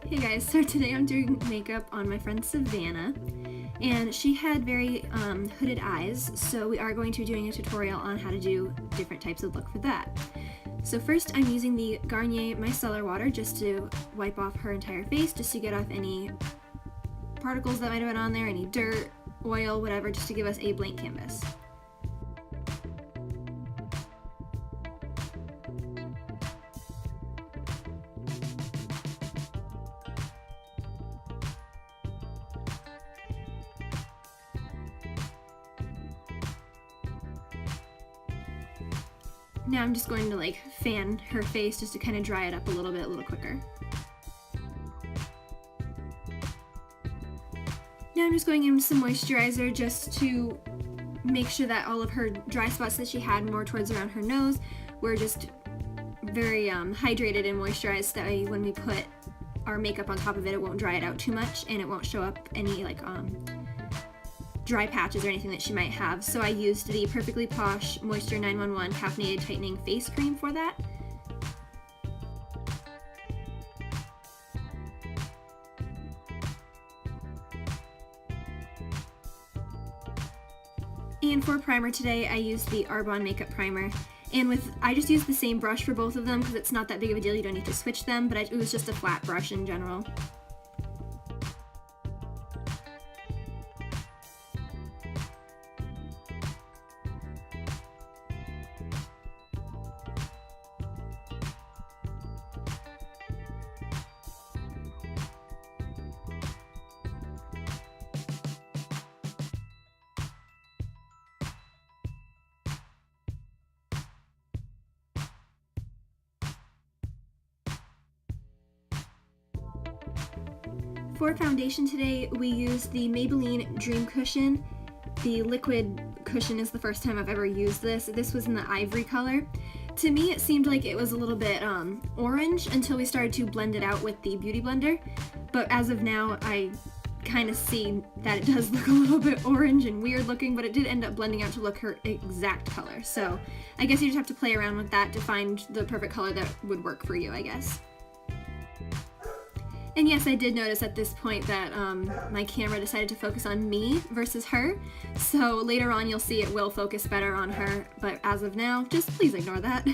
Hey guys, so today I'm doing makeup on my friend Savannah, and she had very hooded eyes, so we are going to be doing a tutorial on how to do different types of look for that. So first I'm using the Garnier Micellar Water just to wipe off her entire face, just to get off any particles that might have been on there, any dirt, oil, whatever, just to give us a blank canvas. Now I'm just going to fan her face just to kind of dry it up a little quicker. Now I'm just going in with some moisturizer just to make sure that all of her dry spots that she had more towards around her nose were just very hydrated and moisturized, so that way when we put our makeup on top of it, it won't dry it out too much and it won't show up any dry patches or anything that she might have. So I used the Perfectly Posh Moisture 911 Caffeinated Tightening Face Cream for that. And for primer today, I used the Arbonne Makeup Primer. And I just used the same brush for both of them because it's not that big of a deal, you don't need to switch them, but it was just a flat brush in general. For foundation today, we used the Maybelline Dream Cushion. The liquid cushion is the first time I've ever used this. This was in the ivory color. To me, it seemed like it was a little bit orange until we started to blend it out with the Beauty Blender. But as of now, I kind of see that it does look a little bit orange and weird looking, but it did end up blending out to look her exact color. So I guess you just have to play around with that to find the perfect color that would work for you, I guess. And yes, I did notice at this point that my camera decided to focus on me versus her, so later on you'll see it will focus better on her, but as of now, just please ignore that.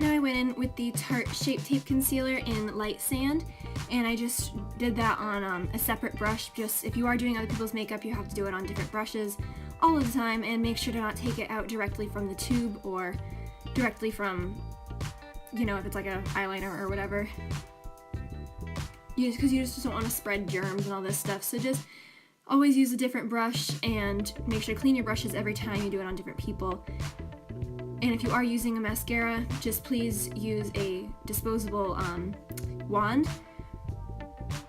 Now I went in with the Tarte Shape Tape Concealer in Light Sand, and I just did that on a separate brush. Just if you are doing other people's makeup, you have to do it on different brushes all of the time, and make sure to not take it out directly from the tube or directly from, if it's like an eyeliner or whatever. Because you just don't want to spread germs and all this stuff, so just always use a different brush and make sure to clean your brushes every time you do it on different people. And if you are using a mascara, just please use a disposable wand.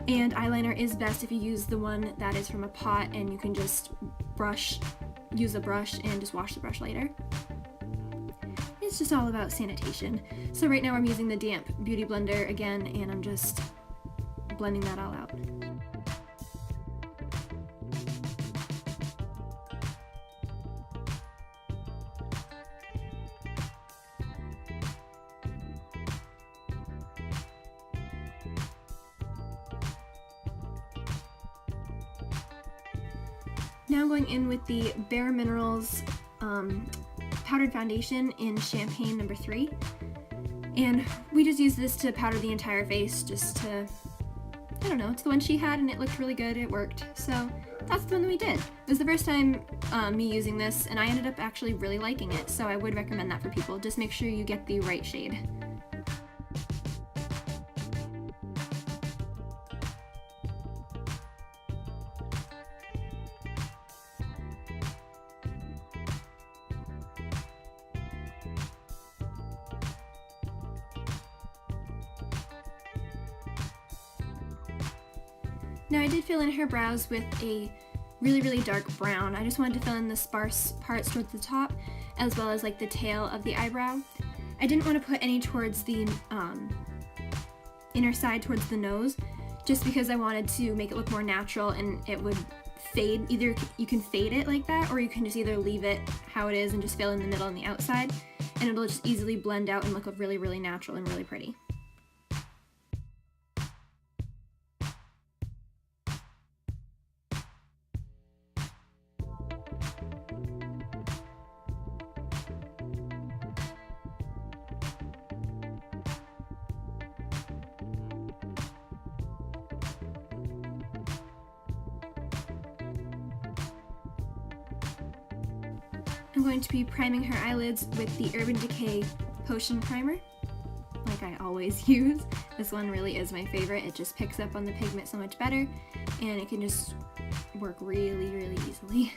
And eyeliner is best if you use the one that is from a pot and you can just use a brush and just wash the brush later. It's just all about sanitation. So right now I'm using the damp Beauty Blender again, and I'm just blending that all out. Now I'm going in with the Bare Minerals powdered foundation in Champagne No. 3. And we just used this to powder the entire face, just to, I don't know, it's the one she had and it looked really good, it worked. So that's the one that we did. It was the first time me using this, and I ended up actually really liking it, so I would recommend that for people. Just make sure you get the right shade. Now I did fill in her brows with a really dark brown. I just wanted to fill in the sparse parts towards the top, as well as like the tail of the eyebrow. I didn't want to put any towards the inner side towards the nose, just because I wanted to make it look more natural and it would fade. Either you can fade it like that, or you can just either leave it how it is and just fill in the middle and the outside, and it'll just easily blend out and look really natural and really pretty. I'm going to be priming her eyelids with the Urban Decay Potion Primer, like I always use. This one really is my favorite. It just picks up on the pigment so much better, and it can just work really easily.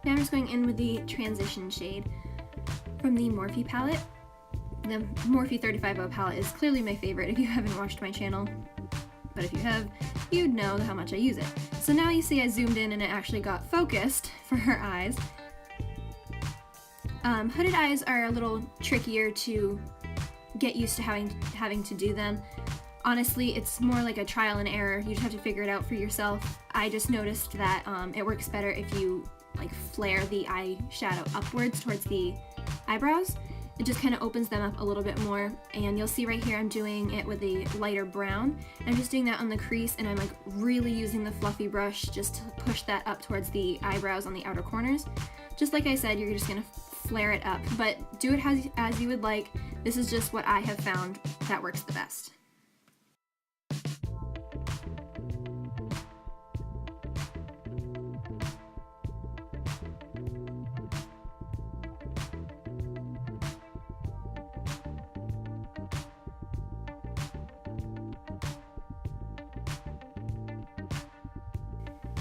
Now I'm just going in with the transition shade from the Morphe palette. The Morphe 350 palette is clearly my favorite if you haven't watched my channel, but if you have, you'd know how much I use it. So now you see I zoomed in and it actually got focused for her eyes. Hooded eyes are a little trickier to get used to having to do them. Honestly, it's more like a trial and error. You just have to figure it out for yourself. I just noticed that it works better if you like flare the eyeshadow upwards towards the eyebrows. It just kind of opens them up a little bit more, and you'll see right here I'm doing it with a lighter brown. I'm just doing that on the crease, and I'm like really using the fluffy brush just to push that up towards the eyebrows on the outer corners. Just like I said, you're just gonna flare it up, but do it as you would like. This is just what I have found that works the best.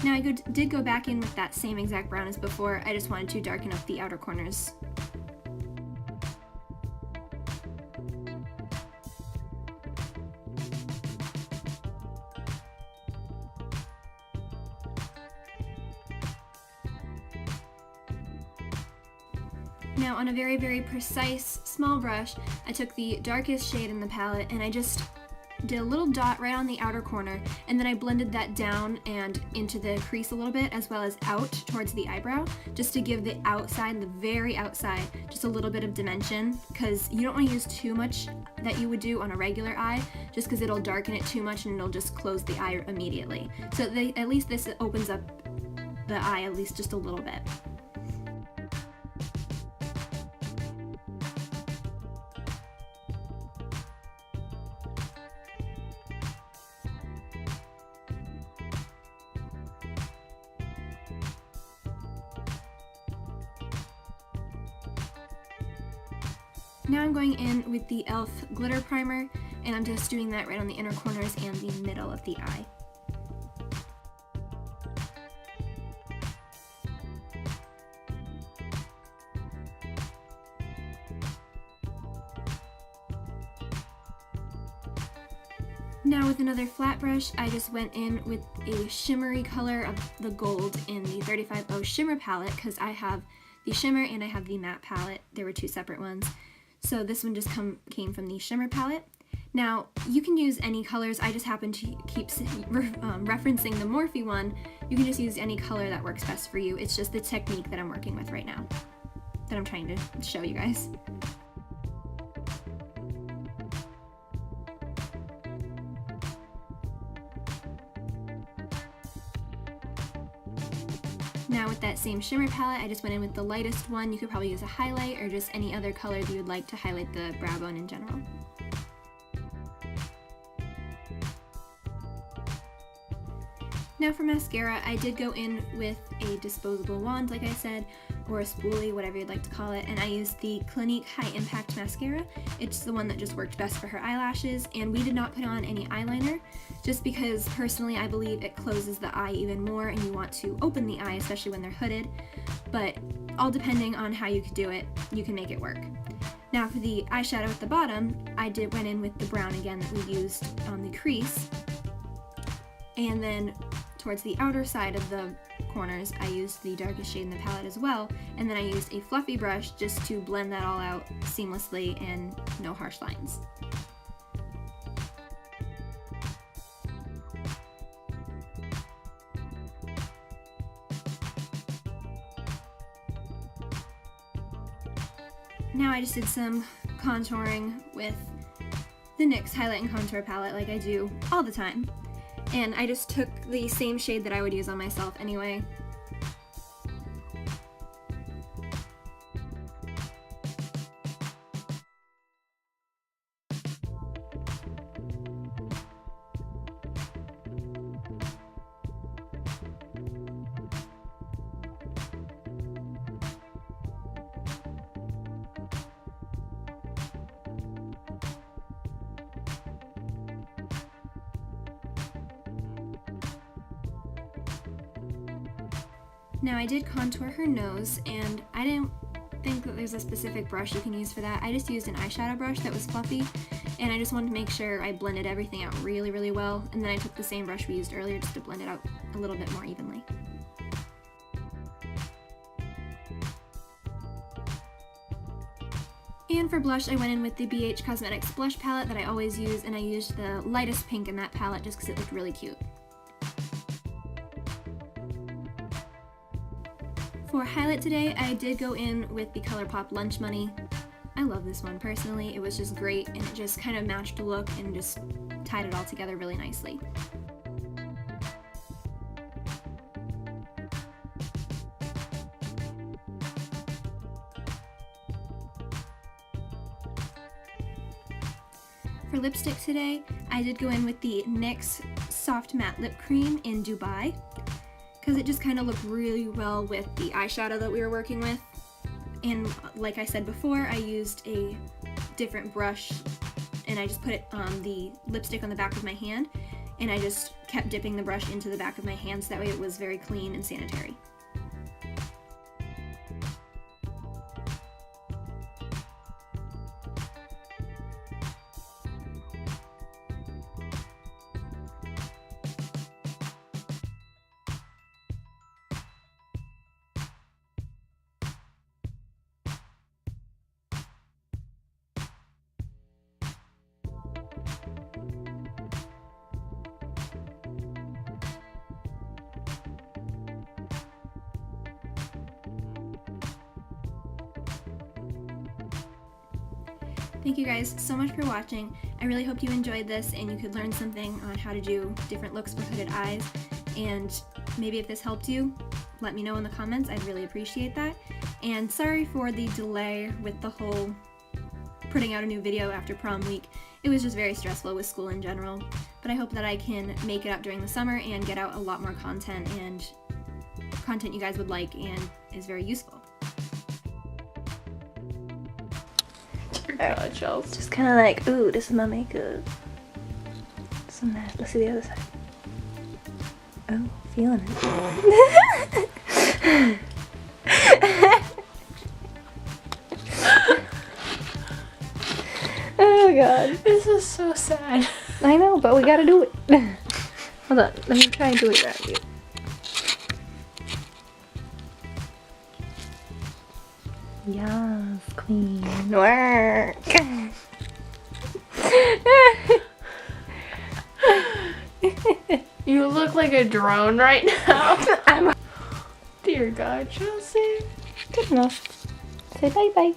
Now I did go back in with that same exact brown as before. I just wanted to darken up the outer corners. Now on a very precise small brush, I took the darkest shade in the palette and I just did a little dot right on the outer corner, and then I blended that down and into the crease a little bit, as well as out towards the eyebrow, just to give the outside, the very outside, just a little bit of dimension, because you don't want to use too much that you would do on a regular eye, just because it'll darken it too much and it'll just close the eye immediately. So at least this opens up the eye at least just a little bit. Now I'm going in with the e.l.f. glitter primer, and I'm just doing that right on the inner corners and the middle of the eye. Now with another flat brush, I just went in with a shimmery color of the gold in the 350 shimmer palette, because I have the shimmer and I have the matte palette. There were two separate ones. So this one just came from the shimmer palette. Now you can use any colors. I just happen to keep referencing the Morphe one. You can just use any color that works best for you. It's just the technique that I'm working with right now, that I'm trying to show you guys. Now with that same shimmer palette, I just went in with the lightest one. You could probably use a highlight or just any other color that you would like to highlight the brow bone in general. Now for mascara, I did go in with a disposable wand, like I said, or a spoolie, whatever you'd like to call it, and I used the Clinique High Impact Mascara. It's the one that just worked best for her eyelashes, and we did not put on any eyeliner, just because personally I believe it closes the eye even more and you want to open the eye, especially when they're hooded, but all depending on how you could do it, you can make it work. Now for the eyeshadow at the bottom, I went in with the brown again that we used on the crease, and then towards the outer side of the corners, I used the darkest shade in the palette as well, and then I used a fluffy brush just to blend that all out seamlessly and no harsh lines. Now I just did some contouring with the NYX Highlight and Contour palette like I do all the time. And I just took the same shade that I would use on myself anyway. Now I did contour her nose, and I didn't think that there's a specific brush you can use for that. I just used an eyeshadow brush that was fluffy, and I just wanted to make sure I blended everything out really, really well, and then I took the same brush we used earlier just to blend it out a little bit more evenly. And for blush, I went in with the BH Cosmetics blush palette that I always use, and I used the lightest pink in that palette just because it looked really cute. For highlight today, I did go in with the ColourPop Lunch Money. I love this one personally. It was just great, and it just kind of matched the look and just tied it all together really nicely. For lipstick today, I did go in with the NYX Soft Matte Lip Cream in Dubai, because it just kind of looked really well with the eyeshadow that we were working with. And like I said before, I used a different brush, and I just put it on the lipstick on the back of my hand, and I just kept dipping the brush into the back of my hand so that way it was very clean and sanitary. Thank you guys so much for watching. I really hope you enjoyed this and you could learn something on how to do different looks for hooded eyes. And maybe if this helped you, let me know in the comments. I'd really appreciate that. And sorry for the delay with the whole putting out a new video after prom week. It was just very stressful with school in general. But I hope that I can make it up during the summer and get out a lot more content, and content you guys would like and is very useful. God, Chels. Just kind of like, ooh, this is my makeup. So nice. Let's see the other side. Oh, feeling it. Oh god. This is so sad. I know, but we gotta do it. Hold on, let me try and do it right. Yes, queen. Work. You look like a drone right now. Dear God, Chelsea. Good enough. Say bye-bye.